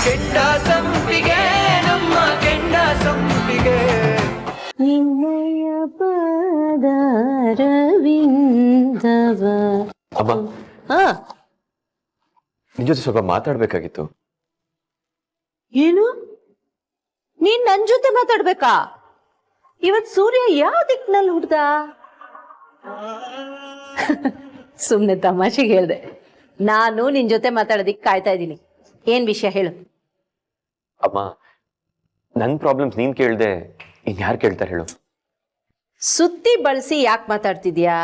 ಕೆಂಡ ಸಂಪಿಗೆ ನಮ್ಮ ಕೆಂಡ ಸಂಪಿಗೆ ನಿನ್ನಯ ಪಾದಾರವಿಂದವ. ಅಮ್ಮ ಹಾ ನಿನ್ ಜೊತೆ ಸ್ವಲ್ಪ ಮಾತಾಡ್ಬೇಕಾಗಿತ್ತು. ಏನು? ನೀನ್ ನನ್ ಜೊತೆ ಮಾತಾಡ್ಬೇಕಾ? ಇವತ್ ಸೂರ್ಯ ಯಾವ ದಿಕ್ಕಿನಲ್ಲಿ ಹುಡ್ದ? ಸುಮ್ನೆ ತಮಾಷೆಗೆ ಹೇಳ್ದೆ. ನಾನು ನಿನ್ ಜೊತೆ ಮಾತಾಡೋದಿಕ್ ಕಾಯ್ತಾ ಇದ್ದೀನಿ. ಏನ್ ವಿಷಯ ಹೇಳು. ಅಮ್ಮ ನನ್ ಪ್ರಾಬ್ಲಮ್ಸ್ ನೀನ್ ಕೇಳ್ದೆ ಇನ್ಯಾರು ಕೇಳ್ತಾರೆ ಹೇಳು. ಸುತ್ತಿ ಬಳಸಿ ಯಾಕೆ ಮಾತಾಡ್ತಿದ್ಯಾ?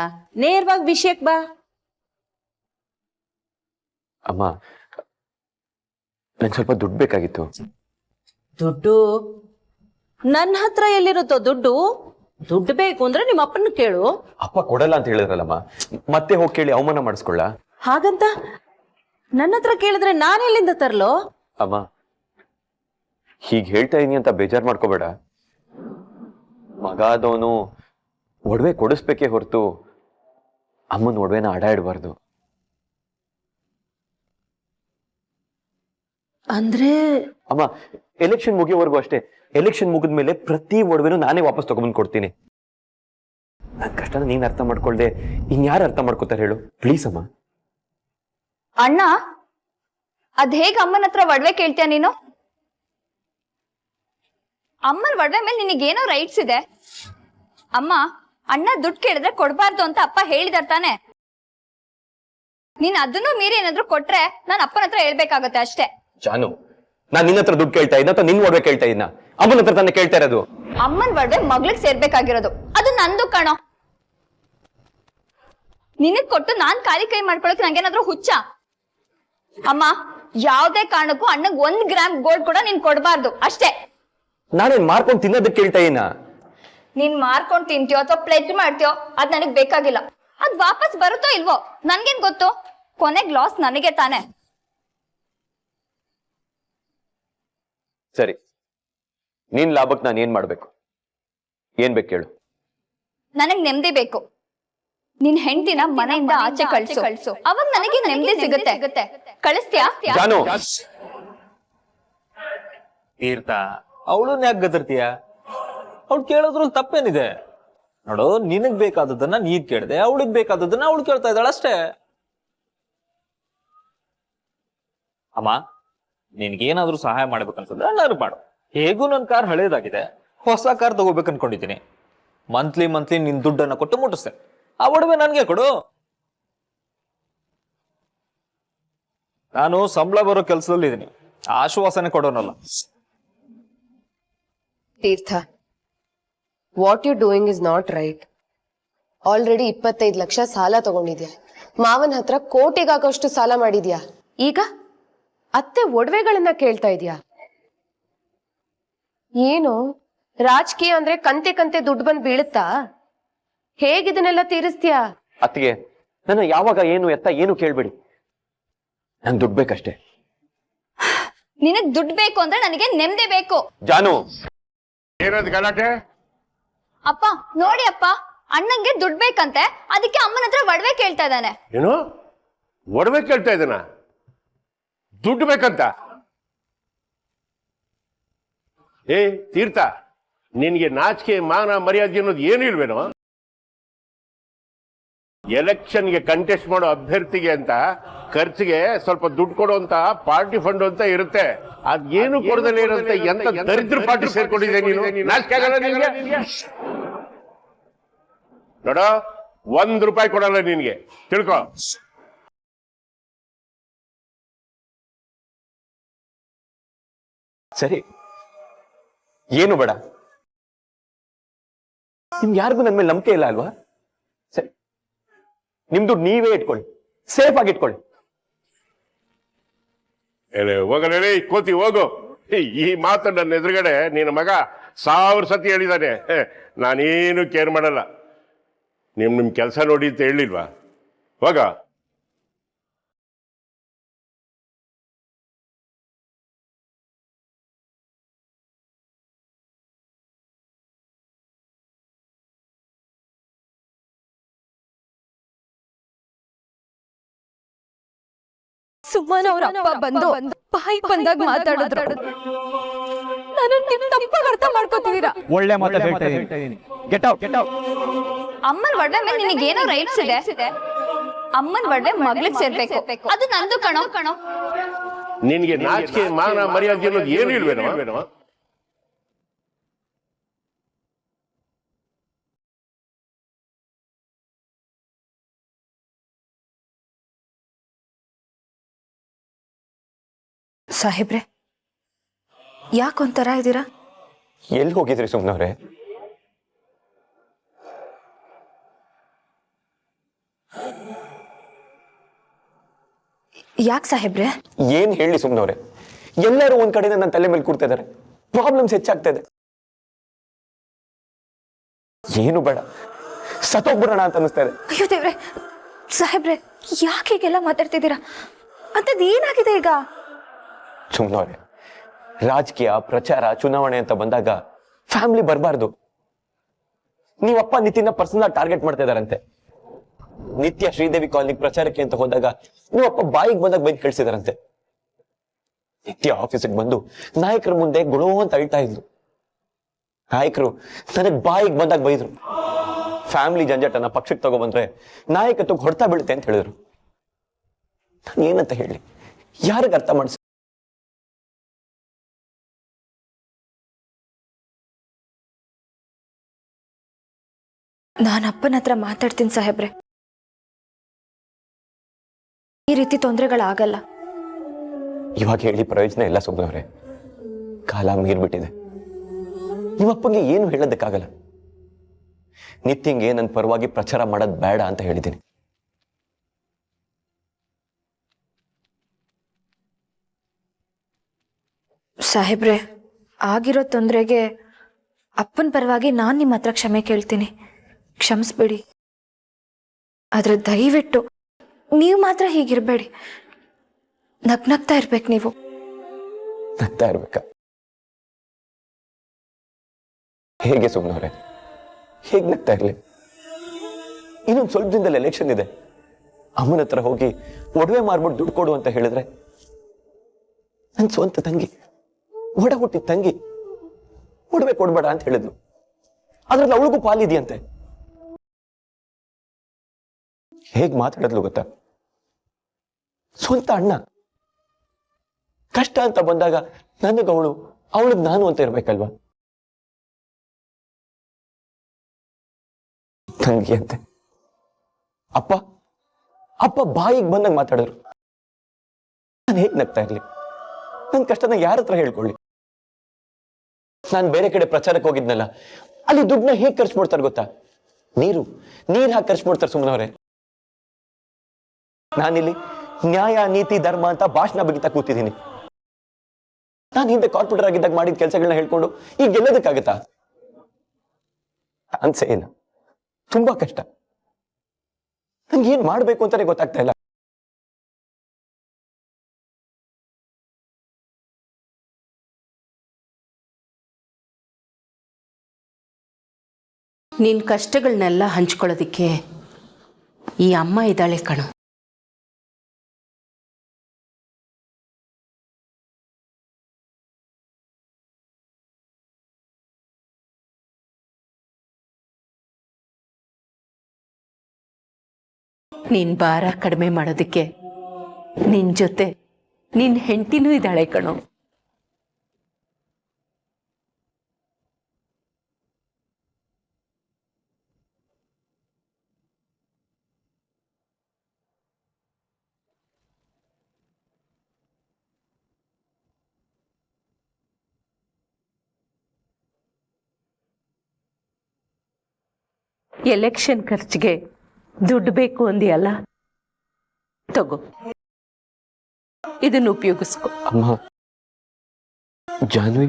ನೇರವಾಗಿ ವಿಷಯಕ್ ಬಾ. ಅಮ್ಮ ನಂಗೆ ಸ್ವಲ್ಪ ದುಡ್ಡು ಬೇಕಾಗಿತ್ತು. ದುಡ್ಡು? ನನ್ನ ಹತ್ರ ಎಲ್ಲಿರುತ್ತೋ ದುಡ್ಡು? ದುಡ್ಡು ಬೇಕು ಅಂದ್ರೆ ನಿಮ್ಮ ಅಪ್ಪನ ಕೇಳು. ಅಪ್ಪ ಕೊಡಲ್ಲ ಅಂತ ಹೇಳಿದ್ರಲ್ಲಮ್ಮ, ಮತ್ತೆ ಹೋಗಿ ಕೇಳಿ ಅವಮಾನ ಮಾಡಿಸ್ಕೊಳ್ಳ? ಹಾಗಂತ ನನ್ನ ಹತ್ರ ಕೇಳಿದ್ರೆ ನಾನೆಲ್ಲಿಂದ ತರ್ಲೋ? ಅಮ್ಮ ಹೀಗೆ ಹೇಳ್ತಾ ಇದೀನಿ ಅಂತ ಬೇಜಾರು ಮಾಡ್ಕೋಬೇಡ. ಮಗ ಆದವನು ಒಡವೆ ಕೊಡಿಸ್ಬೇಕೇ ಹೊರತು ಅಮ್ಮನ ಒಡವೆನ ಅಡ ಇಡಬಾರ್ದು. ಅಂದ್ರೆ ಅಮ್ಮ ಎಲೆಕ್ಷನ್ ಮುಗಿಯೋವರೆಗೂ ಅಷ್ಟೇ. ಎಲೆಕ್ಷನ್ ಮುಗಿದ್ಮೇಲೆ ಪ್ರತಿ ಒಡವೆನೂ ನಾನೇ ವಾಪಸ್ ತಗೊಂಡ್ಬಂದು ಕೊಡ್ತೀನಿ. ನನ್ನ ಕಷ್ಟನ ನೀನ್ ಅರ್ಥ ಮಾಡ್ಕೊಳ್ದೆ ಇನ್ಯಾರು ಅರ್ಥ ಮಾಡ್ಕೋತಾರೆ ಹೇಳು? ಪ್ಲೀಸ್ ಅಮ್ಮ. ಅಣ್ಣ, ಅದ್ ಹೇಗ್ ಅಮ್ಮನ ಹತ್ರ ಒಡವೆ ಕೇಳ್ತೀಯ ನೀನು? ಅಮ್ಮನ ಒಡವೆ ಮೇಲೆ ನಿನಗೇನೋ ರೈಟ್ಸ್ ಇದೆ. ಅಮ್ಮ, ಅಣ್ಣ ದುಡ್ಡು ಕೇಳಿದ್ರೆ ಕೊಡ್ಬಾರ್ದು ಅಂತ ಅಪ್ಪ ಹೇಳಿದಾರ್ ತಾನೆ. ನೀನ್ ಅದನ್ನು ಮೀರಿ ಏನಾದ್ರು ಕೊಟ್ರೆ ನಾನು ಅಪ್ಪನ ಹತ್ರ ಹೇಳ್ಬೇಕಾಗತ್ತೆ ಅಷ್ಟೇ. ಜಾನು, ನಾನ್ ನಿನ್ನ ಹತ್ರ ದುಡ್ಡು ಕೇಳ್ತಾ ಇದ್ದ ಅಥವಾ ನಿನ್ ಒಡವೆ ಕೇಳ್ತಾ ಇದ್ನ? ಅಮ್ಮನ ಹತ್ರ ತಾನೇ ಕೇಳ್ತಾ ಇರೋದು. ಅಮ್ಮನ ಒಡವೆ ಮಗ್ಳಿಗೆ ಸೇರ್ಬೇಕಾಗಿರೋದು, ಅದು ನಂದು ಕಣೋ. ನಿನಗ್ ಕೊಟ್ಟು ನಾನ್ ಖಾಲಿ ಕೈ ಮಾಡ್ಕೊಳಕ್ ನಂಗೇನಾದ್ರೂ ಹುಚ್ಚ? ಅಮ್ಮ, ಯಾವ್ದೇ ಕಾರಣಕ್ಕೂ ಅಣ್ಣಗ್ 1 ಗ್ರಾಮ್ ಗೋಲ್ಡ್ ಕೂಡ ನೀನ್ ಕೊಡ್ಬಾರ್ದು ಅಷ್ಟೇ. ನಾನೇನ್ ಮಾರ್ಕೊಂಡು ತಿನ್ನೋದಕ್ಕೆ ಕೇಳ್ತಾ ಇನ್ನ? ನೀನ್ ಮಾರ್ಕೊಂಡ್ ತಿಂತೀಯೋ ಅಥವಾ ಪ್ಲೆಜ್ ಮಾಡ್ತೀಯೋ ಅದ್ ನನಗ್ ಬೇಕಾಗಿಲ್ಲ. ಅದ್ ವಾಪಸ್ ಬರುತ್ತೋ ಇಲ್ವೋ ನನ್ಗೇನ್ ಗೊತ್ತು? ಕೊನೆಗ್ ಲಾಸ್ ನನಗೆ ತಾನೆ. ಸರಿ, ನೀನ್ ಲಾಭಕ್ಕೆ ನಾನು ಏನ್ ಮಾಡ್ಬೇಕು? ಏನ್ ಬೇಕು ಹೇಳು? ನನಗ್ ನೆಮ್ಮದಿ ಬೇಕು. ನಿನ್ ಹೆಂಡತಿನ ಮನೆಯಿಂದ ಆಚೆ ಕಳ್ಸು. ಅವಾಗ ನನಗೆ ನೆಮ್ಮದಿ ಸಿಗುತ್ತೆ. ಕಳಿಸ್ತೀಯಾ? ಜಾನು, ತೀರ್ಥ, ಅವಳನ್ನ ಯಾಕೆ ಗದರ್ತೀಯ? ಅವಳು ಕೇಳೋದ್ರಲ್ಲಿ ತಪ್ಪೇನಿದೆ? ನೋಡು, ನಿನಗ್ ಬೇಕಾದದನ್ನ ನೀನ್ ಕೇಳ್ದೆ, ಅವಳಿಗೆ ಬೇಕಾದದನ್ನ ಅವಳು ಕೇಳ್ತಾ ಇದ್ದಾಳ ಅಷ್ಟೇ. ಅಮ್ಮ, ನಿನ್ಗೇನಾದ್ರೂ ಸಹಾಯ ಮಾಡ್ಬೇಕನ್ಸಿದ್ರೆ ನಾನು ಮಾಡು. ಹೇಗೂ ನನ್ ಕಾರ್ ಹಳೇದಾಗಿದೆ, ಹೊಸ ಕಾರ್ ತಗೋಬೇಕು ಅನ್ಕೊಂಡಿದ್ದೀನಿ. ಮಂತ್ಲಿ ನಿನ್ ದುಡ್ಡನ್ನ ಕೊಟ್ಟು ಮುಟ್ಟಿಸ್ತೇನೆ. ಆ ಒಡವೆ ನನ್ಗೆ ಕೊಡು. ನಾನು ಸಂಬಳ ಬರೋ ಕೆಲಸದಲ್ಲಿ ಇದೀನಿ, ಆಶ್ವಾಸನೆ ಕೊಡೋನಲ್ಲ. Theertha, what you doing is not right. Already 25 ಲಕ್ಷ ಸಾಲ ತಗೊಂಡಿದ್ಯಾ. ಮಾವನ ಹತ್ರ ಕೋಟಿಗಾಗೋಷ್ಟು ಸಾಲ ಮಾಡಿದ್ಯಾ. ಈಗ ಅತ್ತೆ ಒಡವೆಗಳನ್ನ ಕೇಳ್ತಾ ಇದೀಯಾ. ಏನು ರಾಜಕೀಯ ಅಂದ್ರೆ ಕಂತೆ ಕಂತೆ ದುಡ್ಡು ಬಂದ್ ಬೀಳುತ್ತಾ? ಹೇಗಿದನ್ನೆಲ್ಲ ತೀರಿಸ್ತೀಯಾ? ಅತ್ತಿಗೆ, ನನ್ನ ಯಾವಾಗ ಏನು ಎತ್ತ ಏನು ಕೇಳ್ಬೇಡಿ. ನಂಗೆ ದುಡ್ಡು ಬೇಕಷ್ಟೇ. ನಿನಗ್ ದುಡ್ಡು ಬೇಕು ಅಂದ್ರೆ ನನಗೆ ನೆಮ್ಮದಿ ಬೇಕು. ಜಾನು, ಏನದು ಗಲಾಟೆ? ಅಪ್ಪ ನೋಡಿ ಅಪ್ಪ, ಅಣ್ಣಂಗೆ ದುಡ್ಡು ಬೇಕಂತೆ, ಅದಕ್ಕೆ ಅಮ್ಮನ ಹತ್ರ ಒಡವೆ ಕೇಳ್ತಾ ಇದ್ದಾನೆ. ಏನು ಒಡವೆ ಕೇಳ್ತಾ ಇದ್ದಾನ? ದುಡ್ಡು ಬೇಕಂತ? ಏ ತೀರ್ಥ, ನಿನ್ಗೆ ನಾಚಿಕೆ ಮಾನ ಮರ್ಯಾದೆ ಅನ್ನೋದು ಏನು ಇಲ್ವೇನೋ? ಎಲೆಕ್ಷನ್ಗೆ ಕಂಟೆಸ್ಟ್ ಮಾಡೋ ಅಭ್ಯರ್ಥಿಗೆ ಅಂತ ಖರ್ಚಿಗೆ ಸ್ವಲ್ಪ ದುಡ್ಡು ಕೊಡುವಂತ ಪಾರ್ಟಿ ಫಂಡ್ ಅಂತ ಇರುತ್ತೆ. ಅದೇನು ಕೊಡದಲ್ಲೇ ಇರುತ್ತೆ. ಎಂತ ದರಿದ್ರ ಪಾರ್ಟಿ ಸೇರ್ಕೊಂಡಿದೆ ನೀನು? ನಾಚಿಕೆ ಆಗಲ್ಲ ನಿನ್ಗೆ? ನೋಡ, ₹1 ಕೊಡಲ್ಲ ನಿನ್ಗೆ, ತಿಳ್ಕೊ. ಸರಿ, ಏನು ಬೇಡ. ನಿಮ್ಗೆ ಯಾರಿಗೂ ನನ್ನ ಮೇಲೆ ನಂಬಿಕೆ ಇಲ್ಲ ಅಲ್ವಾ? ಸರಿ, ನಿಮ್ದು ನೀವೇ ಇಟ್ಕೊಳ್ಳಿ, ಸೇಫ್ ಆಗಿ ಇಟ್ಕೊಳ್ಳಿ. ಹೋಗಲೇ ಕೋತಿ ಹೋಗು. ಈ ಮಾತು ನನ್ನ ಎದುರುಗಡೆ ನಿನ್ನ ಮಗ 1000 ಸತಿ ಹೇಳಿದಾನೆ. ನಾನೇನು ಕೇರ್ ಮಾಡಲ್ಲ. ನಿಮ್ ಕೆಲಸ ನೋಡಿ ಅಂತ ಹೇಳಿಲ್ವಾ? ಹೋಗ. ಸುಮ್ಮನೆ ಅವ್ರ ಅಪ್ಪ ಬಂದು ಬಾಯಿ ಬಂದಾಗ ಮಾತಾಡಿದ್ರು. ನಾನು ನಿಮ್ ತಪ್ಪಾಗಿ ಅರ್ಥ ಮಾಡ್ಕೋತಿದ್ದೀರಾ. ಒಳ್ಳೆ ಮಾತು ಹೇಳ್ತಾ ಇದೀನಿ. Get out. ಅಮ್ಮನ ಒಡವೆ ಮೇಲೆ ನಿನಗೇನೋ ರೈಟ್ಸ್ ಇದೆ. ಅಮ್ಮನ ಒಡವೆ ಮಗ್ಳಿಗೆ ಸೇರ್ಬೇಕು, ಅದು ನಂದು ಕಣೋ. ನಿನ್ಗೆ ನಾಚಿಕೆ ಮಾನ ಮರ್ಯಾದೆ ಅನ್ನೋದು ಏನು ಇಲ್ವೇನೋ? ಸಾಹೇಬ್ರೆ, ಯಾಕೊಂಥರ ಇದ್ದೀರಾ? ಎಲ್ಲಿ ಹೋಗಿದ್ರಿ ಸುಮ್ನವ್ರೆ? ಯಾಕೆ ಸಾಹೇಬ್ರೆ? ಏನ್ ಹೇಳಿ ಸುಮ್ನವ್ರೆ, ಎಲ್ಲರೂ ಒಂದ್ ಕಡೆಯಿಂದ ನನ್ನ ತಲೆ ಮೇಲೆ ಕೂರ್ತಾ ಇದಾರೆ. ಪ್ರಾಬ್ಲಮ್ಸ್ ಹೆಚ್ಚಾಗ್ತಾ ಇದೆ. ಏನು ಬೇಡ, ಸತ್ತೋಗ್ಬಿಡೋಣ ಅಂತ ಅನಿಸ್ತಾ ಇದೆ. ಅಯ್ಯೋ ದೇವ್ರೆ, ಸಾಹೇಬ್ರೆ ಯಾಕೆ ಹೀಗೆಲ್ಲ ಮಾತಾಡ್ತಿದ್ದೀರಾ? ಅಂತದ್ ಏನಾಗಿದೆ ಈಗ? ಸುಮ್ನವ್ರೆ, ರಾಜಕೀಯ ಪ್ರಚಾರ ಚುನಾವಣೆ ಅಂತ ಬಂದಾಗ ಫ್ಯಾಮಿಲಿ ಬರಬಾರ್ದು. ನೀವಪ್ಪ ನಿತಿನ ಪರ್ಸನಲ್ ಟಾರ್ಗೆಟ್ ಮಾಡ್ತಾ ಇದಾರಂತೆ. ನಿತ್ಯ ಶ್ರೀದೇವಿ ಕಾಲನಿಗೆ ಪ್ರಚಾರಕ್ಕೆ ಅಂತ ಹೋದಾಗ ನೀವಪ್ಪ ಬಾಯಿಗೆ ಬಂದಾಗ ಬೈದ್ ಕಳ್ಸಿದಾರಂತೆ. ನಿತ್ಯ ಆಫೀಸಿಗೆ ಬಂದು ನಾಯಕರ ಮುಂದೆ ಗುಣೋ ಅಂತ ಅಳ್ತಾ ಇದ್ಲು. ನಾಯಕರು ನನಗ್ ಬಾಯಿಗೆ ಬಂದಾಗ ಬೈದ್ರು. ಫ್ಯಾಮಿಲಿ ಜಂಜಟನ ಪಕ್ಷಕ್ಕೆ ತಗೊಬಂದ್ರೆ ನಾಯಕತ್ವಕ್ಕೆ ಹೊಡ್ತಾ ಬೀಳುತ್ತೆ ಅಂತ ಹೇಳಿದ್ರು. ನಾನು ಏನಂತ ಹೇಳಿ, ಯಾರಿಗ ಅರ್ಥ ಮಾಡಿಸ್? ನಾನು ಅಪ್ಪನ ಹತ್ರ ಮಾತಾಡ್ತೀನಿ ಸಾಹೇಬ್ರೆ. ಈ ರೀತಿ ತೊಂದರೆಗಳಾಗಲ್ಲ. ಇವಾಗ ಹೇಳಿ ಪ್ರಯೋಜನ ಇಲ್ಲ ಸುಮ್ಮನವ್ರೆ, ಕಾಲ ಮೀರ್ಬಿಟ್ಟಿದೆ. ನಿಮ್ಮಪ್ಪಂಗೆ ಏನು ಹೇಳೋದಕ್ಕಾಗಲ್ಲ. ನಿತ್ಯಂಗೆ ನನ್ನ ಪರವಾಗಿ ಪ್ರಚಾರ ಮಾಡೋದು ಬೇಡ ಅಂತ ಹೇಳಿದ್ದೀನಿ. ಸಾಹೇಬ್ರೆ, ಆಗಿರೋ ತೊಂದರೆಗೆ ಅಪ್ಪನ ಪರವಾಗಿ ನಾನು ನಿಮ್ಮ ಹತ್ರ ಕ್ಷಮೆ ಕೇಳ್ತೀನಿ. ಕ್ಷಮಿಸ್ಬೇಡಿ. ಆದ್ರೆ ದಯವಿಟ್ಟು ನೀವು ಮಾತ್ರ ಹೀಗಿರ್ಬೇಡಿ. ನಗ್ನಗ್ತಾ ಇರ್ಬೇಕು ನೀವು. ನಗ್ತಾ ಇರ್ಬೇಕಾ? ಹೇಗೆ ಸುಮ್ಮನವ್ರೆ, ಹೇಗೆ ನಗ್ತಾ ಇರ್ಲಿ? ಇನ್ನೊಂದು ಸ್ವಲ್ಪ ದಿನದಲ್ಲಿ ಎಲೆಕ್ಷನ್ ಇದೆ. ಅಮ್ಮನ ಹತ್ರ ಹೋಗಿ ಒಡವೆ ಮಾರ್ಬಿಟ್ಟು ದುಡ್ಡು ಕೊಡು ಅಂತ ಹೇಳಿದ್ರೆ, ನನ್ನ ಸ್ವಂತ ತಂಗಿ, ಒಡ ಹುಟ್ಟಿದ ತಂಗಿ ಒಡವೆ ಕೊಡ್ಬೇಡ ಅಂತ ಹೇಳಿದ್ಲು. ಅದ್ರಲ್ಲಿ ಅವಳಿಗೂ ಪಾಲಿದೆಯಂತೆ. ಹೇಗ್ ಮಾತಾಡಿದ್ಲು ಗೊತ್ತಾ? ಸ್ವಂತ ಅಣ್ಣ ಕಷ್ಟ ಅಂತ ಬಂದಾಗ ನನಗ ಅವಳು, ಅವಳಿಗೆ ನಾನು ಅಂತ ಇರ್ಬೇಕಲ್ವಾ? ತಂಗಿ ಅಂತೆ. ಅಪ್ಪ ಅಪ್ಪ ಬಾಯಿಗೆ ಬಂದಾಗ ಮಾತಾಡಿದ್ರು. ನಾನು ಹೇಗ್ ನಗ್ತಾ ಇರ್ಲಿ? ನನ್ನ ಕಷ್ಟನ ಯಾರ ಹತ್ರ ಹೇಳ್ಕೊಳ್ಳಿ? ನಾನು ಬೇರೆ ಕಡೆ ಪ್ರಚಾರಕ್ಕೆ ಹೋಗಿದ್ನಲ್ಲ, ಅಲ್ಲಿ ದುಡ್ಡನ್ನ ಹೇಗ್ ಖರ್ಚು ಮಾಡ್ತಾರೆ ಗೊತ್ತಾ? ನೀರು ಹಾಕಿ ಖರ್ಚು ಮಾಡ್ತಾರೆ ಸುಮ್ಮನವ್ರೆ. ನಾನಿಲ್ಲಿ ನ್ಯಾಯ ನೀತಿ ಧರ್ಮ ಅಂತ ಭಾಷಣ ಬಗಿತಾ ಕೂತಿದ್ದೀನಿ. ನಾನು ಹಿಂದೆ ಕಾರ್ಪೊರೇಟರ್ ಆಗಿದ್ದಾಗ ಮಾಡಿದ ಕೆಲಸಗಳನ್ನ ಹೇಳ್ಕೊಂಡು ಈಗ ಗೆಲ್ಲೋದಕ್ಕಾಗತ್ತಾ? ಅನ್ಸೇ ಇಲ್ಲ. ತುಂಬಾ ಕಷ್ಟ. ನಂಗೆ ಏನ್ ಮಾಡ್ಬೇಕು ಅಂತಾನೆ ಗೊತ್ತಾಗ್ತಾ ಇಲ್ಲ. ನಿನ್ನ ಕಷ್ಟಗಳನ್ನೆಲ್ಲ ಹಂಚ್ಕೊಳ್ಳೋದಿಕ್ಕೆ ಈ ಅಮ್ಮ ಇದ್ದಾಳೆ ಕಣೋ. ನಿನ್ ಭಾರ ಕಡಿಮೆ ಮಾಡೋದಕ್ಕೆ ನಿನ್ ಜೊತೆ ನಿನ್ ಹೆಂಡತಿನೂ ಇದ್ದಾಳೆ ಕಣೋ. ಎಲೆಕ್ಷನ್ ಖರ್ಚಿಗೆ ದುಡ್ಡು ಬೇಕು ಅಂದಿಯಲ್ಲ, ತಗೋ, ಇದನ್ನು ಉಪಯೋಗಿಸ್ಕೊ. ಅಮ್ಮ, ಜಾನ್ವಿ,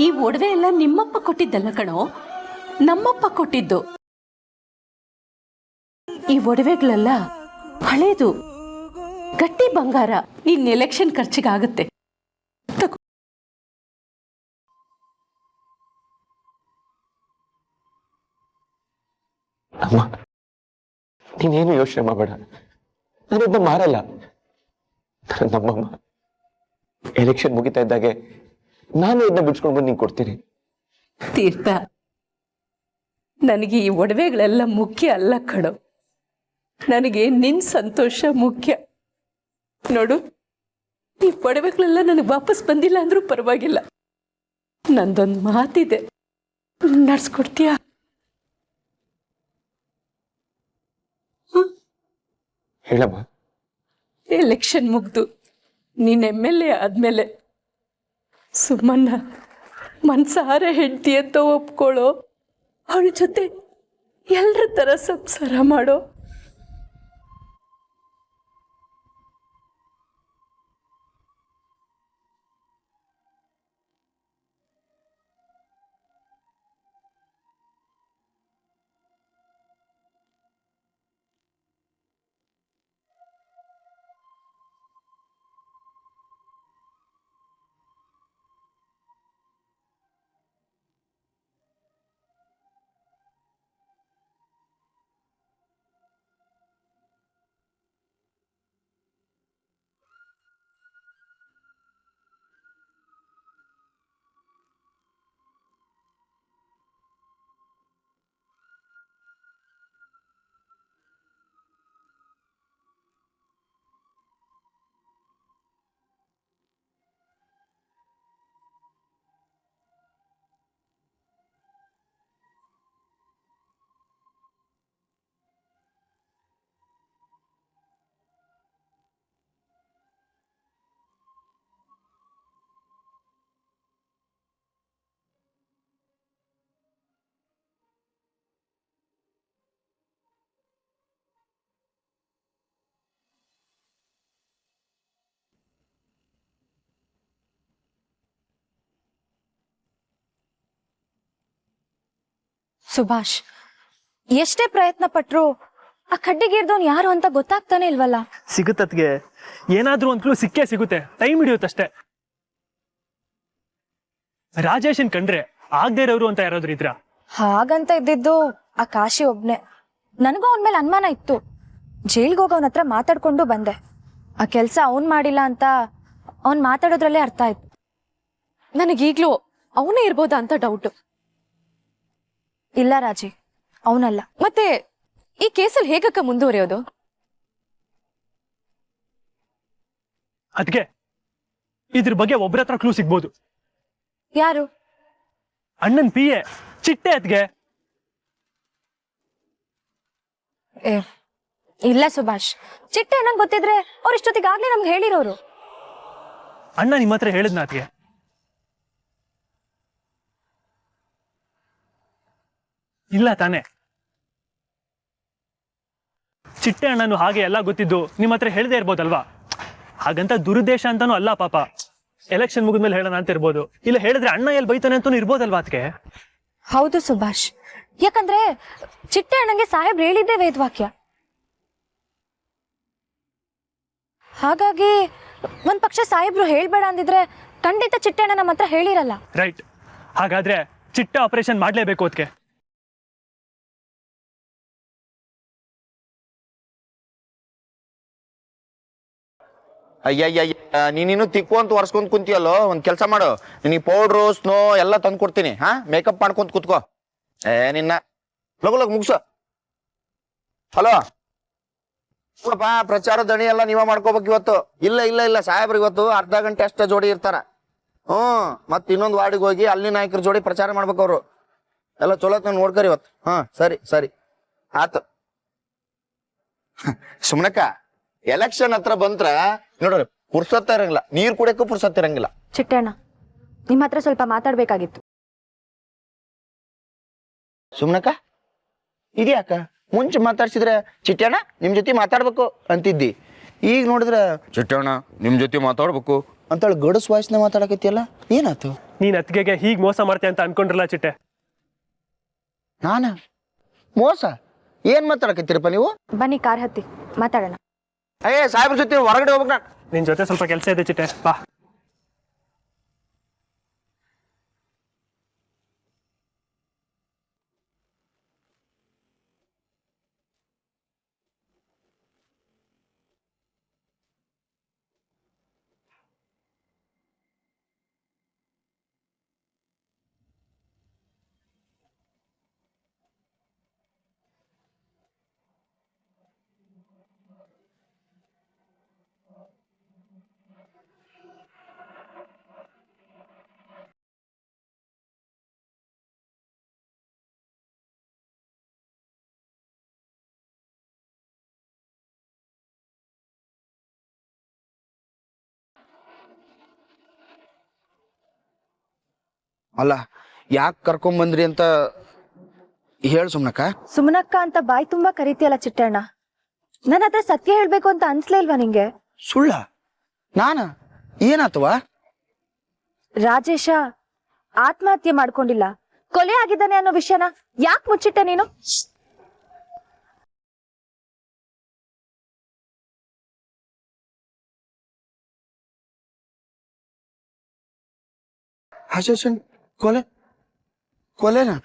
ಈ ಒಡವೆ ಎಲ್ಲ ನಿಮ್ಮಪ್ಪ ಕೊಟ್ಟಿದ್ದಲ್ಲ ಕಣೋ, ನಮ್ಮಪ್ಪ ಕೊಟ್ಟಿದ್ದು. ಈ ಒಡವೆಗಳೆಲ್ಲ ಹಳೇದು, ಗಟ್ಟಿ ಬಂಗಾರ. ನಿನ್ನ ಎಲೆಕ್ಷನ್ ಖರ್ಚಿಗಾಗುತ್ತೆ, ತಗೋ. ಅಮ್ಮ, ನೀನೇನು ಯೋಚನೆ ಮಾಡಬೇಡ. ನಾನಿದ್ನ ಮಾರಲ್ಲ. ನಮ್ಮಮ್ಮ ಎಲೆಕ್ಷನ್ ಮುಗಿತಾ ಇದ್ದಾಗೆ ನಾನು ಇದನ್ನ ಬಿಡ್ಸ್ಕೊಂಡು ಬಂದು ನಿಂಗೆ ಕೊಡ್ತೀನಿ. ತೀರ್ಥ, ನನಗೆ ಈ ಒಡವೆಗಳೆಲ್ಲ ಮುಖ್ಯ ಅಲ್ಲ ಕಣೋ. ನನಗೆ ನಿನ್ ಸಂತೋಷ ಮುಖ್ಯ. ನೋಡು, ಈ ಒಡವೆಗಳೆಲ್ಲ ನನಗೆ ವಾಪಸ್ ಬಂದಿಲ್ಲ ಅಂದ್ರೂ ಪರವಾಗಿಲ್ಲ. ನಂದೊಂದು ಮಾತಿದೆ, ನಡ್ಸ್ಕೊಡ್ತೀಯಾ? ಹೇಳಮ್ಮ. ಎಲೆಕ್ಷನ್ ಮುಗ್ದು ನೀನ್ MLA ಆದ್ಮೇಲೆ ಸುಮ್ಮನ್ನ ಮನ್ಸಾರ ಹೆಂಡ್ತಿ ಅಂತ ಒಪ್ಕೊಳ್ಳೋ, ಅವಳ ಜೊತೆ ಎಲ್ರ ತರ ಸಂಸಾರ ಮಾಡೋ. ಸುಭಾಷ್, ಎಷ್ಟೇ ಪ್ರಯತ್ನ ಪಟ್ರು ಆ ಕಡ್ಡಿಗೇರ್ದವನ್ ಯಾರು ಅಂತ ಗೊತ್ತಾಗ್ತಾನೆ ಇಲ್ವಲ್ಲ. ಸಿಗುತ್ತತ್ಗೆ ಏನಾದ್ರೂ ಒಂದ್ ಕ್ಲೂ ಸಿಕ್ಕೇ ಸಿಗುತ್ತೆ, ಟೈಮ್ ಹಿಡಿಯುತ್ತಷ್ಟೇ. ರಾಜೇಶನ್ ಕಂಡ್ರೆ ಆಗದೆ ಇರೋರು ಅಂತ ಯಾರಾದ್ರೂ ಇದ್ರ? ಹಾಗಂತ ಇದ್ದಿದ್ದು ಆ ಕಾಶಿ ಒಬ್ನೇ. ನನಗೂ ಅವನ ಮೇಲೆ ಅನುಮಾನ ಇತ್ತು. ಜೈಲ್ಗೆ ಹೋಗೋವನ ಹತ್ರ ಮಾತಾಡ್ಕೊಂಡು ಬಂದೆ. ಆ ಕೆಲಸ ಅವನ್ ಮಾಡಿಲ್ಲ ಅಂತ ಅವನ್ ಮಾತಾಡೋದ್ರಲ್ಲೇ ಅರ್ಥ ಆಯ್ತು. ನನಗೀಗ್ಲೂ ಅವನೇ ಇರ್ಬೋದಾ ಅಂತ ಡೌಟ್. ಇಲ್ಲ ರಾಜಿ, ಅವನಲ್ಲ. ಮತ್ತೆ ಈ ಕೇಸಲ್ಲಿ ಹೇಗಕ್ಕ ಮುಂದುವರಿಯೋದು? ಅದ್ಕೆ ಇದ್ರ ಬಗ್ಗೆ ಒಬ್ರ ಹತ್ರ ಕ್ಲೂ ಸಿಗ್ಬೋದು. ಯಾರು? ಅಣ್ಣನ್ PA ಚಿಟ್ಟೆ. ಅದ್ಗೆ ಇಲ್ಲ ಸುಭಾಷ್, ಚಿಟ್ಟೆ ನಂಗೆ ಗೊತ್ತಿದ್ರೆ ಅವ್ರು ಇಷ್ಟೊತ್ತಿಗಾಗ್ಲೇ ನಮ್ಗೆ ಹೇಳಿರೋರು. ಅಣ್ಣ ನಿಮ್ಮ ಹತ್ರ ಹೇಳಿದ್ನ ಅದ್ಗೆ? ಇಲ್ಲ ತಾನೆ? ಚಿಟ್ಟೆ ಅಣ್ಣನು ಹಾಗೆ ಎಲ್ಲ ಗೊತ್ತಿದ್ದು ನಿಮ್ಮ ಹತ್ರ ಹೇಳದೇ ಇರ್ಬೋದಲ್ವಾ? ಹಾಗಂತ ದುರುದ್ದೇಶ ಅಂತಾನು ಅಲ್ಲ ಪಾಪ. ಎಲೆಕ್ಷನ್ ಮುಗಿದ್ಮೇಲೆ ಹೇಳೋಣ ಅಂತ ಇರ್ಬೋದು, ಇಲ್ಲ ಹೇಳಿದ್ರೆ ಅಣ್ಣ ಎಲ್ಲಿ ಬೈತಾನೆ ಅಂತಾನು ಇರ್ಬೋದಲ್ವಾ ಅದಕ್ಕೆ? ಹೌದು ಸುಭಾಷ್, ಯಾಕಂದ್ರೆ ಚಿಟ್ಟೆ ಅಣ್ಣಂಗೆ ಸಾಹೇಬ್ರು ಹೇಳಿದ್ದೇ ವೇದವಾಕ್ಯ. ಹಾಗಾಗಿ ಒಂದ್ ಪಕ್ಷ ಸಾಹೇಬ್ರು ಹೇಳ್ಬೇಡ ಅಂದಿದ್ರೆ ಖಂಡಿತ ಚಿಟ್ಟೆ ಅಣ್ಣ ನಮ್ಮ ಹತ್ರ ಹೇಳಿರಲ್ಲ. ರೈಟ್. ಹಾಗಾದ್ರೆ ಚಿಟ್ಟೆ ಆಪರೇಷನ್ ಮಾಡ್ಲೇಬೇಕು ಅದಕ್ಕೆ. ಅಯ್ಯಯ್ಯ, ನೀನಿನ್ನು ತಿಕ್ಕು ಅಂತ ಒರ್ಸ್ಕೊಂಡ್ ಕುಂತಿಯಲ್ಲೋ, ಒಂದ್ ಕೆಲಸ ಮಾಡು, ನಿನಗೆ ಪೌಡ್ರು ಸ್ನೋ ಎಲ್ಲ ತಂದು ಕೊಡ್ತೀನಿ. ಮೇಕಪ್ ಮಾಡ್ಕೊಂತ ಕುತ್ಕೋ. ನಿನ್ನ ಲಗು ಮುಗ್ಸು. ಹಲೋ ಪ್ರಚಾರ ದಣಿ ಎಲ್ಲ ನೀವ ಮಾಡ್ಕೋಬೇಕು ಇವತ್ತು. ಇಲ್ಲ ಇಲ್ಲ ಇಲ್ಲ, ಸಾಹೇಬ್ರು ಇವತ್ತು ಅರ್ಧ ಗಂಟೆ ಅಷ್ಟ ಜೋಡಿ ಇರ್ತಾರ. ಮತ್ ಇನ್ನೊಂದು ವಾರ್ಡಿಗೆ ಹೋಗಿ ಅಲ್ಲಿ ನಾಯಕರ ಜೋಡಿ ಪ್ರಚಾರ ಮಾಡ್ಬೇಕು ಅವ್ರು ಎಲ್ಲ. ಚಲೋ ನೋಡ್ಕರಿ ಇವತ್ತು. ಸರಿ ಸರಿ ಆತು. ಸುಮ್ನಕ್ಕ, ಎಲೆಕ್ಷನ್ ಹತ್ರ ಬಂತ್ರ ನೋಡ್ರಿ ಪುರ್ಸತ್ತ ಇರಂಗಿಲ್ಲ, ನೀರ್ ಕುಡಿಯಕ್ಕೂ ಪುರ್ಸತ್ತ ಇರಂಗಿಲ್ಲ. ಚಿಟ್ಟಣ್ಣ, ನಿಮ್ಮ ಹತ್ರ ಸ್ವಲ್ಪ ಮಾತಾಡ್ಬೇಕಾಗಿತ್ತು. ಸುಮ್ನಕ್ಕ, ಇದ್ಯಾಕ ಮುಂಚೆ ಮಾತಾಡ್ಸಿದ್ರೆ ಚಿಟ್ಟಣ್ಣ ನಿಮ್ ಜೊತೆ ಮಾತಾಡ್ಬೇಕು ಅಂತಿದ್ದಿ, ಈಗ ನೋಡಿದ್ರೆ ಚಿಟ್ಟಣ್ಣ ನಿಮ್ ಜೊತೆ ಮಾತಾಡ್ಬೇಕು ಅಂತೇಳಿ ಗಡಸ್ ವಾಯ್ಸ್ನ ಮಾತಾಡಕತ್ತಿಯಲ್ಲ, ಏನಾಯ್ತು? ನೀನ್ ಅತ್ತಿಗೆಗೆ ಹೀಗ್ ಮೋಸ ಮಾಡ್ತೆ ಅಂತ ಅನ್ಕೊಂಡ್ರಲ್ಲ ಚಿಟ್ಟೆ. ನಾನ ಮೋಸ? ಏನ್ ಮಾತಾಡಕತ್ತೀರಪ್ಪ ನೀವು? ಬನ್ನಿ ಕಾರ್ ಹತ್ತಿ ಮಾತಾಡೋಣ. ಸಾಹೇಬ್ರ ಜೊತೆ ಹೊರಗಡೆ ಹೋಗ್ಬೇಕು ನಾನು. ನಿನ್ ಜೊತೆ ಸ್ವಲ್ಪ ಕೆಲಸ ಇದೆ ಚಿಟ್ಟೆ, ಬಾ. ಅಲ್ಲ ಯಾಕೆ ಕರ್ಕೊಂಬಂದ್ರಿ ಅಂತ ಹೇಳು ಸುಮ್ನಕ್ಕ. ಸುಮನಕ್ಕ ಅಂತ ಬಾಯಿ ತುಂಬಾ ಕರಿತೀಯಲ್ಲ ಚಿಟ್ಟಣ್ಣ, ನನ್ನ ಹತ್ರ ಸತ್ಯ ಹೇಳ್ಬೇಕು ಅಂತ ಅನ್ಸ್ಲೇ ಇಲ್ವಾ ನಿಂಗೆ? ಸುಳ್ಳ? ನಾನ ಏನಾತವಾ? ರಾಜೇಶ ಆತ್ಮಹತ್ಯೆ ಮಾಡ್ಕೊಂಡಿಲ್ಲ, ಕೊಲೆ ಆಗಿದ್ದಾನೆ ಅನ್ನೋ ವಿಷಯನ ಯಾಕೆ ಮುಚ್ಚಿಟ್ಟೆ ನೀನು? ರಾಜೇಶನ್ ಕೊಲೆ? ಕೊಲೆನಾ?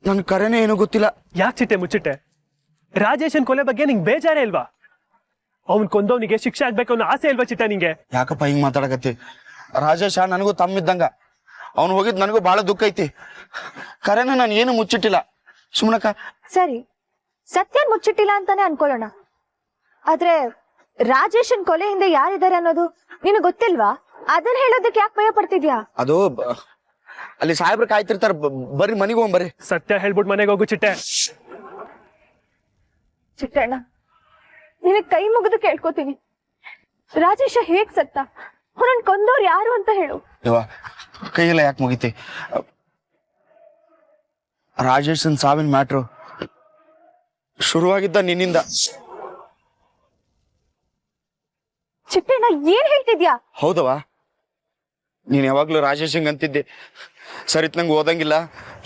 ನನ್ ಕರೆನೇ ಏನೂ ಗೊತ್ತಿಲ್ಲ. ಯಾಕೆ ಚಿಟ್ಟೆ ಮುಚ್ಚಿಟ್ಟೆ? ರಾಜೇಶನ್ ಕೊಲೆ ಬಗ್ಗೆ ನಿಂಗೆ ಬೇಜಾರೇ ಇಲ್ವಾ? ಅವ್ನ್ ಕೊಂದವನಿಗೆ ಶಿಕ್ಷೆ ಆಗ್ಬೇಕು ಅನ್ನೋ ಆಸೆ ಇಲ್ವಾ ಚಿಟ್ಟೆ ನಿಂಗೆ? ಯಾಕಪ್ಪ ಹಿಂಗ್ ಮಾತಾಡಕತ್ತಿ? ರಾಜೇಶ ನನಗೂ ತಮ್ಮಿದ್ದಂಗ, ಅವ್ನು ಹೋಗಿದ್ ನನಗೂ ಬಹಳ ದುಃಖ ಐತಿ. ಕರೆನ ನಾನು ಏನು ಮುಚ್ಚಿಟ್ಟಿಲ್ಲ ಸುಮ್ನಕ್ಕ. ಸರಿ, ಸತ್ಯ ಮುಚ್ಚಿಟ್ಟಿಲ್ಲ ಅಂತಾನೆ ಅನ್ಕೊಳ್ಳೋಣ, ಆದ್ರೆ ರಾಜೇಶನ್ ಕೊಲೆ ಹಿಂದೆ ಯಾರಿದ್ದಾರೆ ಅನ್ನೋದು ನಿನಗೆ ಗೊತ್ತಿಲ್ವಾ? ಅದನ್ನ ಹೇಳೋದಕ್ಕೆ ಯಾಕೆ ಭಯ ಪಡ್ತಿದ್ಯಾ? ಅದು ಅಲ್ಲಿ ಸಾಹೇಬ್ರ ಕಾಯ್ತಿರ್ತಾರ, ಬರ್ರಿ ಮನೆಗೆ ಹೋಗ್ ಬರ್ರಿ. ಸತ್ಯ ಹೇಳ್ಬಿಟ್ಟು ಮನೆಗೆ ಹೋಗು ಚಿಟ್ಟೆ. ಚಿಟ್ಟಣ್ಣ, ನಿನಗ್ ಕೈ ಮುಗಿದು ಕೇಳ್ಕೊತೀನಿ, ರಾಜೇಶ ಹೇಗ್ ಸತ್ತ, ಅವನನ್ನ ಕೊಂದವ್ರು ಯಾರು ಅಂತ ಹೇಳು. ಕೈಯೆಲ್ಲ ಯಾಕೆ ಮುಗಿತಿ? ರಾಜೇಶನ್ ಸಾವಿನ ಮ್ಯಾಟ್ರು ಶುರುವಾಗಿದ್ದ ನಿನ್ನಿಂದ. ಚಿಟ್ಟಣ್ಣ, ಏನ್ ಹೇಳ್ತಿದ್ಯಾ? ಹೌದವಾ? ನೀನ್ ಯಾವಾಗ್ಲೂ ರಾಜೇಶಂಗ್ ಅಂತಿದ್ದೆ, ಸರಿತ್ ನಂಗೆ ಓದಂಗಿಲ್ಲ,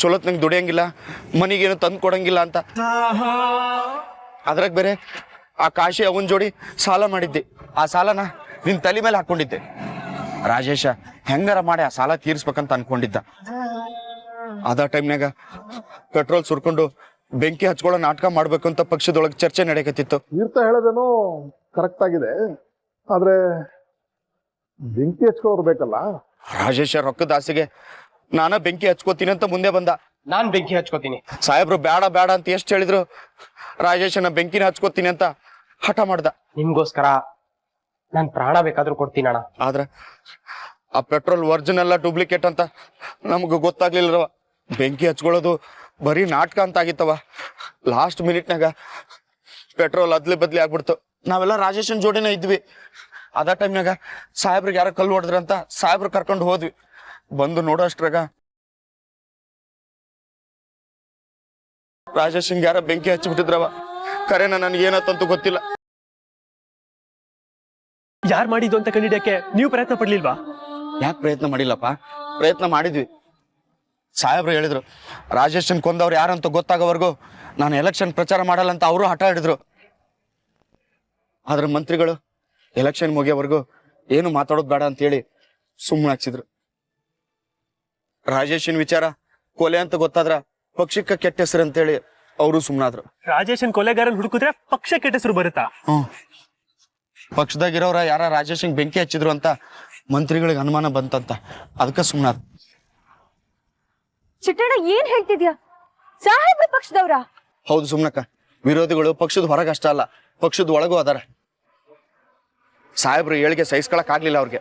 ಚಲೋತ್ ನಂಗೆ ದುಡಿಯಂಗಿಲ್ಲ, ಮನಿಗೇನು ತಂದು ಕೊಡಂಗಿಲ್ಲ ಅಂತ. ಅದ್ರಾಗ ಬೇರೆ ಆ ಕಾಶಿ ಅವನ್ ಜೋಡಿ ಸಾಲ ಮಾಡಿದ್ದೆ. ಆ ಸಾಲನ ನಿನ್ ತಲೆ ಮೇಲೆ ಹಾಕೊಂಡಿದ್ದೆ. ರಾಜೇಶ ಹೆಂಗಾರ ಮಾಡಿ ಆ ಸಾಲ ತೀರ್ಸ್ಬೇಕಂತ ಅನ್ಕೊಂಡಿದ್ದ. ಅದ ಟೈಮ್ನಾಗ ಪೆಟ್ರೋಲ್ ಸುರ್ಕೊಂಡು ಬೆಂಕಿ ಹಚ್ಕೊಳ್ಳೋ ನಾಟಕ ಮಾಡ್ಬೇಕು ಅಂತ ಪಕ್ಷದೊಳಗೆ ಚರ್ಚೆ ನಡೆಯಕತ್ತಿತ್ತು. ತೀರ್ಥ ಹೇಳೋದೇನೋ ಕರೆಕ್ಟ್ ಆಗಿದೆ, ಆದ್ರೆ ಬೆಂಕಿ ಹಚ್ಕೊಳ್ಳೋರು ಬೇಕಲ್ಲ. ರಾಜೇಶ ರೊಕ್ಕದ ಆಸೆಗೆ ನಾನ ಬೆಂಕಿ ಹಚ್ಕೋತೀನಿ ಅಂತ ಮುಂದೆ ಬಂದ. ನಾನ್ ಬೆಂಕಿ ಹಚ್ಕೋತೀನಿ. ಸಾಹೇಬ್ರು ಬೇಡ ಬೇಡ ಅಂತ ಎಷ್ಟು ಹೇಳಿದ್ರು ರಾಜೇಶನ ಬೆಂಕಿನ ಹಚ್ಕೋತೀನಿ ಅಂತ ಹಠ ಮಾಡ್ದ. ನಿಮ್ಗೋಸ್ಕರ ನಾನ್ ಪ್ರಾಣ ಬೇಕಾದ್ರೂ ಕೊಡ್ತೀನಣ್ಣ. ಆದ್ರ ಆ ಪೆಟ್ರೋಲ್ ಒರಿಜಿನಲ್ ಡೂಪ್ಲಿಕೇಟ್ ಅಂತ ನಮ್ಗೆ ಗೊತ್ತಾಗ್ಲಿಲ್ಲರವ. ಬೆಂಕಿ ಹಚ್ಕೊಳ್ಳೋದು ಬರೀ ನಾಟಕ ಅಂತ ಆಗಿತ್ತವ. ಲಾಸ್ಟ್ ಮಿನಿಟ್ನಾಗ ಪೆಟ್ರೋಲ್ ಅದ್ಲಿ ಬದ್ಲಿ ಆಗ್ಬಿಡ್ತು. ನಾವೆಲ್ಲ ರಾಜೇಶನ್ ಜೋಡಿನ ಇದ್ವಿ. ಅದ ಟೈಮ್ನಾಗ ಸಾಹೇಬ್ರಿಗೆ ಯಾರೋ ಕಲ್ಲು ಹೊಡೆದ್ರಂತ ಸಾಹೇಬ್ರು ಕರ್ಕೊಂಡು ಹೋದ್ವಿ. ಬಂದು ನೋಡೋ ಅಷ್ಟ್ರಾಗ ರಾಜೇಶನ್ಗೆ ಯಾರ ಬೆಂಕಿ ಹಚ್ಚಿಬಿಟ್ಟಿದ್ರವ. ಕರೆನ ನನ್ಗೆ ಏನಂತಂತೂ ಗೊತ್ತಿಲ್ಲ. ಯಾರು ಮಾಡಿದ್ದು ಅಂತ ಕಂಡಿಡಿಯಕ್ಕೆ ನೀವು ಪ್ರಯತ್ನ ಪಡ್ಲಿಲ್ವಾ? ಯಾಕೆ ಪ್ರಯತ್ನ ಮಾಡಿಲ್ಲಪ್ಪ? ಪ್ರಯತ್ನ ಮಾಡಿದ್ವಿ. ಸಾಹೇಬ್ರು ಹೇಳಿದ್ರು ರಾಜೇಶನ್ ಕೊಂದವ್ರು ಯಾರಂತ ಗೊತ್ತಾಗೋವರೆಗೂ ನಾನು ಎಲೆಕ್ಷನ್ ಪ್ರಚಾರ ಮಾಡಲ್ಲ ಅಂತ ಅವರು ಹಠ ಹಿಡಿದ್ರು. ಆದ್ರೆ ಮಂತ್ರಿಗಳು ಎಲೆಕ್ಷನ್ ಮುಗಿಯೋವರೆಗೂ ಏನು ಮಾತಾಡೋದು ಬೇಡ ಅಂತೇಳಿ ಸುಮ್ಮನಾಗ್ಸಿದ್ರು. ರಾಜೇಶನ್ ವಿಚಾರ ಕೊಲೆ ಅಂತ ಗೊತ್ತಾದ್ರ ಪಕ್ಷಕ್ಕೆ ಕೆಟ್ಟ ಹೆಸರು ಅಂತೇಳಿ ಅವರು ಸುಮ್ಮನಾದ್ರು. ರಾಜೇಶನ್ ಕೊಲೆಗಾರನ್ ಹುಡುಕಿದ್ರೆ ಪಕ್ಷ ಕೆಟ್ಟ ಹೆಸರು ಬರುತ್ತಾ? ಪಕ್ಷದಾಗಿರೋರ ಯಾರ ರಾಜೇಶನ್ ಬೆಂಕಿ ಹಚ್ಚಿದ್ರು ಅಂತ ಮಂತ್ರಿಗಳಿಗೆ ಅನುಮಾನ ಬಂತಂತ, ಅದಕ್ಕೆ ಸುಮ್ಮನಾದ್ರು. ಚಿಟ್ಟಣ್ಣ, ಏನ್ ಹೇಳ್ತಿದ್ಯಾ? ಸಾಹೇಬ್ರ ಪಕ್ಷದವ್ರ? ಹೌದು ಸುಮ್ನಕ್ಕ. ವಿರೋಧಿಗಳು ಪಕ್ಷದ ಹೊರಗಷ್ಟ ಅಲ್ಲ, ಪಕ್ಷದ ಒಳಗೂ ಅದಾರ. ಸಾಹೇಬ್ರು ಏಳಿಗೆ ಸಹಿಸ್ಕೊಳಕ್ ಆಗ್ಲಿಲ್ಲ ಅವ್ರಿಗೆ.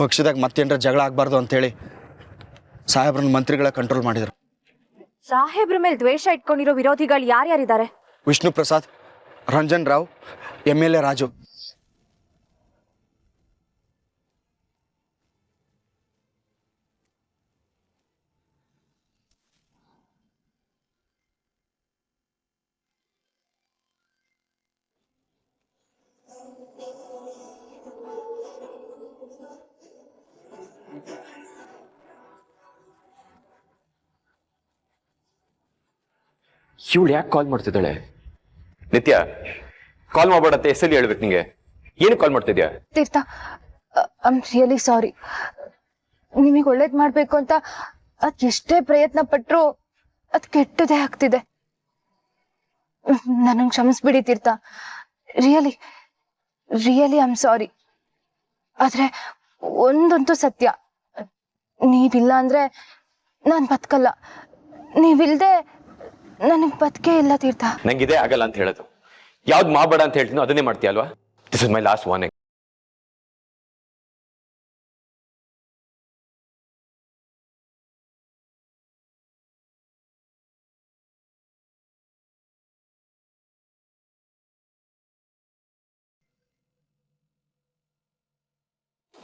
ಪಕ್ಷದಾಗ ಮತ್ತೇನ್ರ ಜಗಳ ಆಗ್ಬಾರ್ದು ಅಂತೇಳಿ ಸಾಹೇಬ್ರನ್ನ ಮಂತ್ರಿಗಳ ಕಂಟ್ರೋಲ್ ಮಾಡಿದ್ರು. ಸಾಹೇಬ್ರ ಮೇಲೆ ದ್ವೇಷ ಇಟ್ಕೊಂಡಿರೋ ವಿರೋಧಿಗಳು ಯಾರ್ಯಾರಿದ್ದಾರೆ? ವಿಷ್ಣು ಪ್ರಸಾದ್, ರಂಜನ್ ರಾವ್, MLA ರಾಜು. ಇವಳು ಯಾಕೆ ಕಾಲ್ ಮಾಡ್ತಿದ್ದಾಳೆ? ನಿತ್ಯ, ಕಾಲ್ ಮಾಡ್ಬೇಡತ್ತೆ ಎಷ್ಟಲ್ಲಿ ಹೇಳ್ಬೇಕು ನಿಂಗೆ? ಏನು ಕಾಲ್ ಮಾಡ್ತಿದ್ಯಾ? ತೀರ್ಥ, ಐ ಆಮ್ ರಿಯಲಿ ಸಾರಿ. ನಿಮಗೆ ಒಳ್ಳೇದ್ ಮಾಡ್ಬೇಕು ಅಂತ ಅದ್ ಎಷ್ಟೇ ಪ್ರಯತ್ನ ಪಟ್ರು ಅದ್ ಕೆಟ್ಟದೇ ಆಗ್ತಿದೆ. ನನಗ್ ಕ್ಷಮಿಸ್ಬಿಡಿ Theertha. Really really I am sorry. ಆದ್ರೆ ಒಂದಂತೂ ಸತ್ಯ, ನೀವಿಲ್ಲ ಅಂದ್ರೆ ನಾನ್ ಬದುಕಲ್ಲ. ನೀವಿಲ್ದೆ ನನಗ್ ಬದುಕೇ ಇಲ್ಲ ತೀರ್ಥ. ನಂಗಿದೇ ಆಗಲ್ಲ ಅಂತ ಹೇಳೋದು. ಯಾವ್ದು ಮಾಡಬೇಡ ಅಂತ ಹೇಳ್ತೀನೋ ಅದನ್ನೇ ಮಾಡ್ತೀಯ ಅಲ್ವಾ? This is my last warning.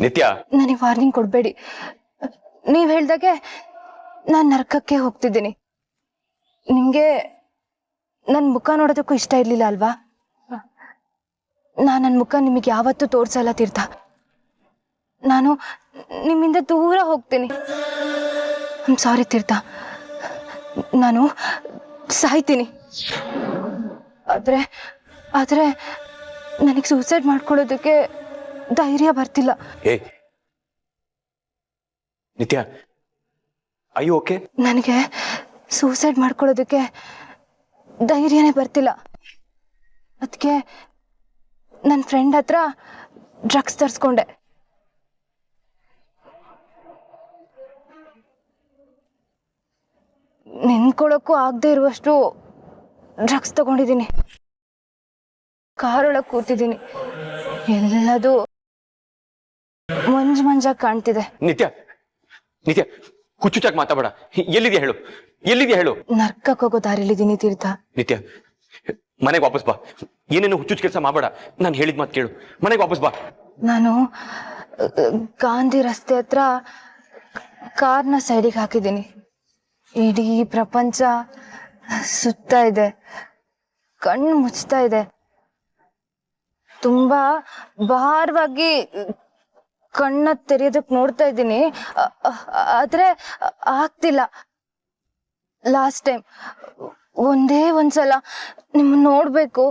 ನಿತ್ಯ, ನನಗೆ ವಾರ್ನಿಂಗ್ ಕೊಡ್ಬೇಡಿ. ನೀವ್ ಹೇಳ್ದಾಗೆ ನಾನ್ ನರಕಕ್ಕೆ ಹೋಗ್ತಿದ್ದೀನಿ. ನಿಮ್ಗೆ ನನ್ ಮುಖ ನೋಡೋದಕ್ಕೂ ಇಷ್ಟ ಇರ್ಲಿಲ್ಲ ಅಲ್ವಾ? ನನ್ ಮುಖ ನಿಮಗೆ ಯಾವತ್ತೂ ತೋರ್ಸಲ್ಲ ತೀರ್ಥ. ನಾನು ನಿಮ್ಮಿಂದ ದೂರ ಹೋಗ್ತೀನಿ. ಸಾರಿ ತೀರ್ಥ, ನಾನು ಸಾಯ್ತೀನಿ. ಆದ್ರೆ ನನಗೆ ಸೂಸೈಡ್ ಮಾಡ್ಕೊಳ್ಳೋದಕ್ಕೆ ಧೈರ್ಯ ಬರ್ತಿಲ್ಲ. ಏ ನಿತ್ಯ, ಐ ಓಕೆ? ನನಗೆ ಸೂಸೈಡ್ ಮಾಡ್ಕೊಳ್ಳೋದಕ್ಕೆ ಧೈರ್ಯನೇ ಬರ್ತಿಲ್ಲ. ಅದಕ್ಕೆ ನನ್ನ ಫ್ರೆಂಡ್ ಹತ್ರ ಡ್ರಗ್ಸ್ ತರಿಸ್ಕೊಂಡೆ. ನಿಂತ್ಕೊಳ್ಳೋಕ್ಕೂ ಆಗದೆ ಇರುವಷ್ಟು ಡ್ರಗ್ಸ್ ತಗೊಂಡಿದ್ದೀನಿ. ಕಾರೊಳಗೆ ಕೂತಿದ್ದೀನಿ. ಎಲ್ಲದು ಮಂಜಾಗಿ ಕಾಣ್ತಿದೆ. ನಿತ್ಯ ನಿತ್ಯ, ಕುಚ್ಚುಚಾಕ್ ಮಾತಾಡ. ಎಲ್ಲಿದ್ಯಾ ಹೇಳು, ಎಲ್ಲಿದ್ಯಾ ಹೇಳು. ನರ್ಕಕ್ಕೆ ಹೋಗೋ ದಾರಿಲಿದ್ದೀನಿ ತೀರ್ಥ. ನಿತ್ಯ, ಮನೆಗೆ ವಾಪಸ್ ಬಾ. ಏನೇನು ಹುಚ್ಚುಚ್ಚು ಕೆಲಸ ಮಾಡಬೇಡ. ನಾನು ಹೇಳಿದ ಮಾತು ಕೇಳು. ಮನೆಗೆ ವಾಪಸ್ ಬಾ. ನಾನು ಗಾಂಧಿ ರಸ್ತೆ ಹತ್ರ ಕಾರ್ನ ಸೈಡಿಗೆ ಹಾಕಿದ್ದೀನಿ. ಇಡೀ ಪ್ರಪಂಚ ಸುತ್ತ ಇದೆ, ಕಣ್ಣು ಮುಚ್ತಾ ಇದೆ. ತುಂಬಾ ಭಾರವಾಗಿ ಕಣ್ಣ ತೆರೆಯೋದಕ್ಕೆ ನೋಡ್ತಾ ಇದ್ದೀನಿ, ಆದ್ರೆ ಆಗ್ತಿಲ್ಲ. ಲಾಸ್ಟ್ ಟೈಮ್ ಒಂದೇ ಒಂದ್ಸಲ ನಿಮ್ಮನ್ನ ನೋಡ್ಬೇಕು,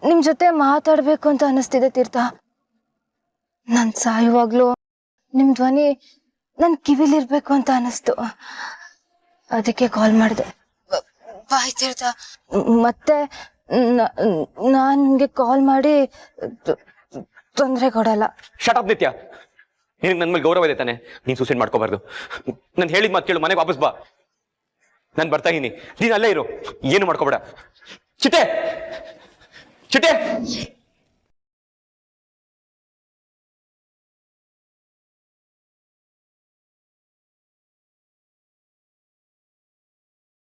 ನಿಮ್ ಜೊತೆ ಮಾತಾಡ್ಬೇಕು ಅಂತ ಅನಿಸ್ತಿದೆ ತೀರ್ಥ. ನಾನ್ ಸಾಯುವಾಗ್ಲೂ ನಿಮ್ ಧ್ವನಿ ನನ್ ಕಿವಿಲಿರ್ಬೇಕು ಅಂತ ಅನಿಸ್ತು. ಅದಕ್ಕೆ ಕಾಲ್ ಮಾಡಿದೆ. ಬಾಯ್ ತೀರ್ಥ. ಮತ್ತೆ ನಾನ್ ನಿಮ್ಗೆ ಕಾಲ್ ಮಾಡಿ ತೊಂದರೆ ಕೊಡಲ್ಲ. ಶಟ್ ಅಪ್ ನಿತ್ಯ, ನಿನಗೆ ನನ್ನ ಮೇಲೆ ಗೌರವ ಇದೆ ತಾನೆ? ನೀನ್ ಸೂಸೈಡ್ ಮಾಡ್ಕೋಬಾರ್ದು. ನಾನು ಹೇಳಿದ ಮಾತು ಕೇಳು. ಮನೆಗೆ ವಾಪಸ್ ಬಾ. ನಾನು ಬರ್ತಾ ಇದೀನಿ, ನೀನ್ ಅಲ್ಲೇ ಇರು. ಏನು ಮಾಡ್ಕೋಬೇಡ. ಚಿಟ್ಟೆ ಚಿಟ್ಟೆ.